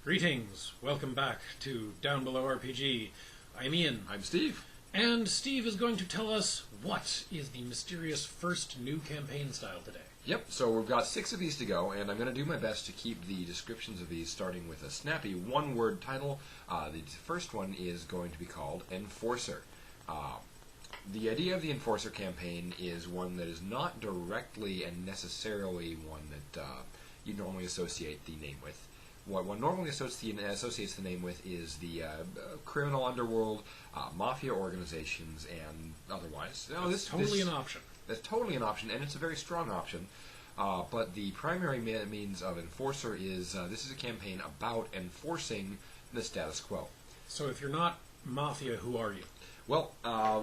Greetings, welcome back to Downbelow RPG. I'm Ian. I'm Steve. And Steve is going to tell us what is the mysterious first new campaign style today. Yep, so we've got 6 of these to go, and I'm going to do my best to keep the descriptions of these starting with a snappy one-word title. The first one is going to be called Enforcer. The idea of the Enforcer campaign is one that is not directly and necessarily one that you normally associate the name with. What one normally associates the name with is the criminal underworld, mafia organizations, and otherwise. No, that's totally an option. That's totally an option, and it's a very strong option. But the primary means of Enforcer is this is a campaign about enforcing the status quo. So if you're not mafia, who are you? Well,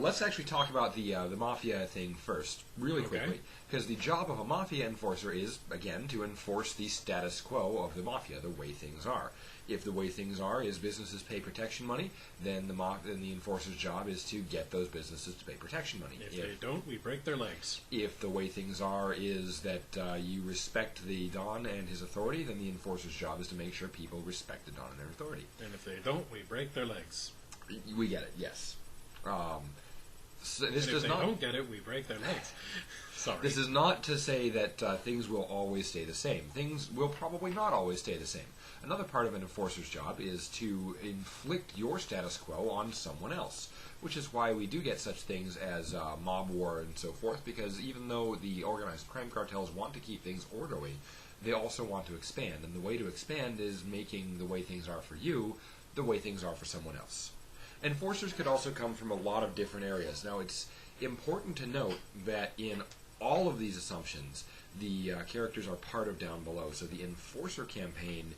let's actually talk about the mafia thing first, really quickly, because the job of a mafia enforcer is, again, to enforce the status quo of the mafia, the way things are. If the way things are is businesses pay protection money, then the enforcer's job is to get those businesses to pay protection money. If they don't, we break their legs. If the way things are is that you respect the Don and his authority, then the enforcer's job is to make sure people respect the Don and their authority. And if they don't, we break their legs. We get it, yes. So this does not. If they don't get it, we break their legs. Sorry. This is not to say that things will always stay the same. Things will probably not always stay the same. Another part of an enforcer's job is to inflict your status quo on someone else, which is why we do get such things as mob war and so forth, because even though the organized crime cartels want to keep things orderly, they also want to expand, and the way to expand is making the way things are for you the way things are for someone else. Enforcers could also come from a lot of different areas. Now, it's important to note that in all of these assumptions, the characters are part of Downbelow, so the Enforcer campaign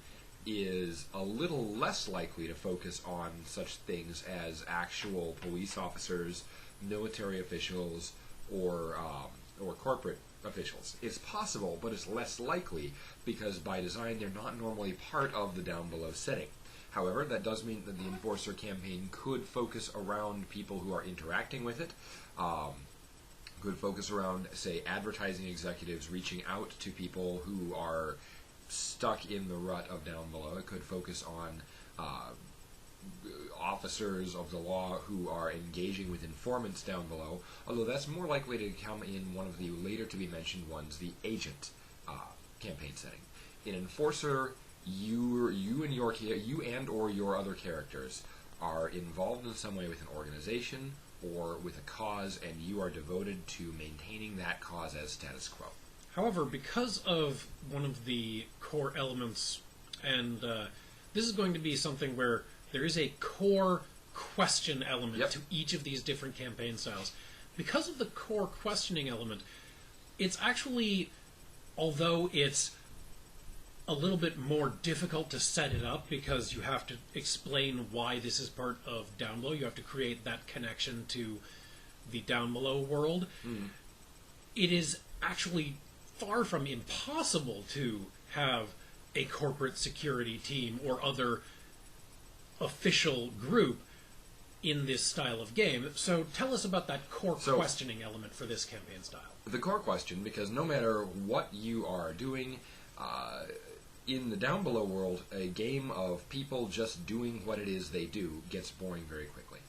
is a little less likely to focus on such things as actual police officers, military officials, or corporate officials. It's possible, but it's less likely, because by design they're not normally part of the Downbelow setting. However, that does mean that the Enforcer campaign could focus around people who are interacting with it, could focus around, say, advertising executives reaching out to people who are stuck in the rut of Downbelow. It could focus on officers of the law who are engaging with informants Downbelow, although that's more likely to come in one of the later to be mentioned ones, the agent campaign setting. In Enforcer, you and or your other characters are involved in some way with an organization or with a cause, and you are devoted to maintaining that cause as status quo. However, because of one of the core elements, and this is going to be something where there is a core question element to each of these different campaign styles. Because of the core questioning element, it's actually, although it's a little bit more difficult to set it up because you have to explain why this is part of Downbelow. You have to create that connection to the Downbelow world. It is actually far from impossible to have a corporate security team or other official group in this style of game. So tell us about that core questioning element for this campaign style. The core question, because no matter what you are doing, in the Downbelow world, a game of people just doing what it is they do gets boring very quickly.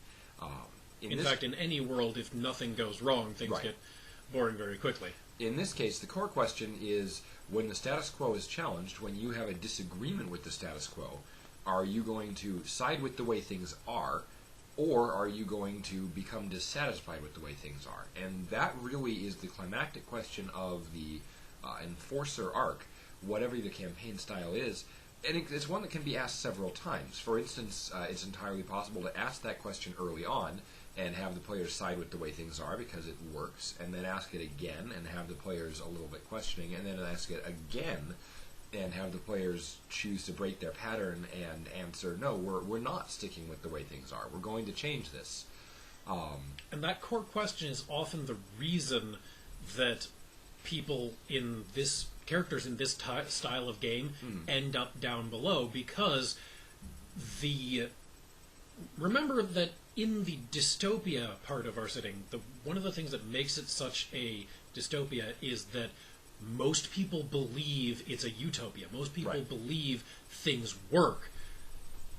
In fact, in any world, if nothing goes wrong, things get boring very quickly. In this case, the core question is, when the status quo is challenged, when you have a disagreement with the status quo, are you going to side with the way things are, or are you going to become dissatisfied with the way things are? And that really is the climactic question of the Enforcer arc, whatever the campaign style is, and it's one that can be asked several times. For instance, it's entirely possible to ask that question early on and have the players side with the way things are because it works, and then ask it again and have the players a little bit questioning, and then ask it again and have the players choose to break their pattern and answer, no, we're not sticking with the way things are. We're going to change this. And that core question is often the reason that people in this characters in this style of game end up Downbelow, because remember that in the dystopia part of our setting, one of the things that makes it such a dystopia is that most people believe it's a utopia. Most people believe things work.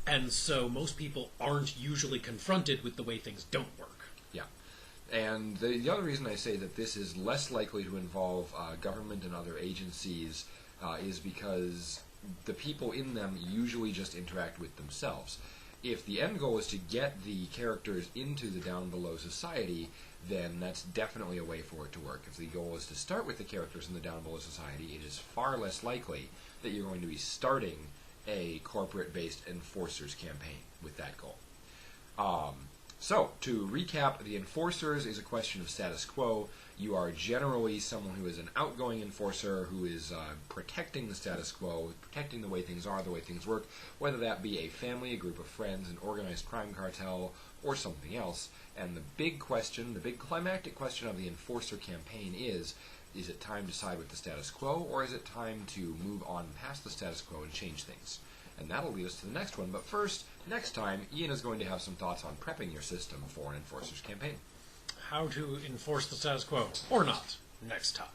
And so most people aren't usually confronted with the way things don't work. Yeah. And the other reason I say that this is less likely to involve government and other agencies is because the people in them usually just interact with themselves. If the end goal is to get the characters into the Downbelow society, then that's definitely a way for it to work. If the goal is to start with the characters in the Downbelow society, it is far less likely that you're going to be starting a corporate-based enforcers campaign with that goal. So, to recap, the enforcers is a question of status quo. You are generally someone who is an outgoing enforcer who is protecting the status quo, protecting the way things are, the way things work, whether that be a family, a group of friends, an organized crime cartel, or something else. And the big question, the big climactic question of the enforcer campaign is it time to side with the status quo, or is it time to move on past the status quo and change things? And that'll lead us to the next one. But first, next time, Ian is going to have some thoughts on prepping your system for an enforcer's campaign. How to enforce the status quo, or not, next time.